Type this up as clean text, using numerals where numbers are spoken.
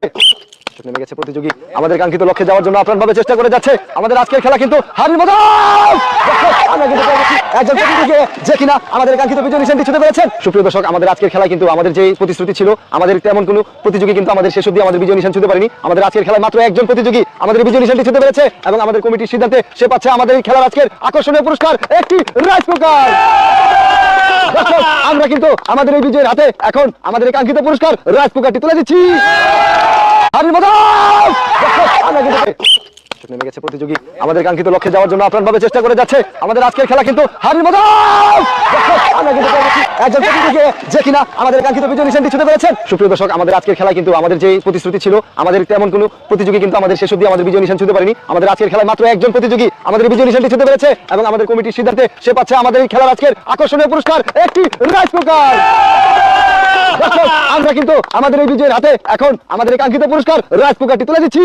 নেমে গেছে প্রতিযোগী আমাদের কাঙ্ক্ষিত লক্ষ্যে যাওয়ার জন্য আপ্রাণভাবে চেষ্টা করে যাচ্ছে। আমাদের আজকের খেলা কিন্তু হারির মতো আমরা কিন্তু একজন প্রতিযোগী যে কিনা আমাদের কাঙ্ক্ষিত বিজয় নিশানটি ছুঁতে পেরেছেন। সুপ্রিয় দর্শক, আমাদের আজকের খেলায় কিন্তু আমাদের যে প্রতিশ্রুতি ছিল, আমাদের তেমন কোনো প্রতিযোগী কিন্তু আমাদের শেষ অবধি আমাদের বিজয় নিশান ছুঁতে পারেনি। আমাদের আজকের খেলায় মাত্র একজন প্রতিযোগী আমাদের বিজয় নিশানটি ছুঁতে পেরেছে এবং আমাদের কমিটির সিদ্ধান্তে সে পাচ্ছে আমাদের এই খেলার আজকের আকর্ষণীয় পুরস্কার, একটি রাইস কুকার। আমরা কিন্তু আমাদের এই বিজয়ের হাতে এখন আমাদের এই কাঙ্ক্ষিত পুরস্কার রাইস কুকারটি তুলে দিচ্ছি। নেমে গেছে প্রতিযোগী আমাদের কাঙ্ক্ষিত লক্ষ্যে যাওয়ার জন্য আপ্রাণভাবে চেষ্টা করে যাচ্ছে। আমাদের আজকের খেলা কিন্তু হারির মতো আমরা কিন্তু একজন প্রতিযোগী যে কিনা আমাদের কাঙ্ক্ষিত বিজয় নিশানটি ছুঁতে পেরেছেন। সুপ্রিয় দর্শক, আমাদের আজকের খেলায় কিন্তু আমাদের যে প্রতিশ্রুতি ছিল, আমাদের তেমন কোনো প্রতিযোগী কিন্তু আমাদের শেষ অবধি আমাদের বিজয় নিশান ছুঁতে পারেনি। আমাদের আজকের খেলায় মাত্র একজন প্রতিযোগী আমাদের বিজয় নিশানটি ছুঁতে পেরেছে এবং আমাদের কমিটির সিদ্ধান্তে সে পাচ্ছে আমাদের এই খেলার আজকের আকর্ষণীয় পুরস্কার, একটি রাইস কুকার। আমরা কিন্তু আমাদের এই বিজয়ের হাতে এখন আমাদের এই কাঙ্ক্ষিত পুরস্কার রাইস কুকারটি তুলে দিচ্ছি।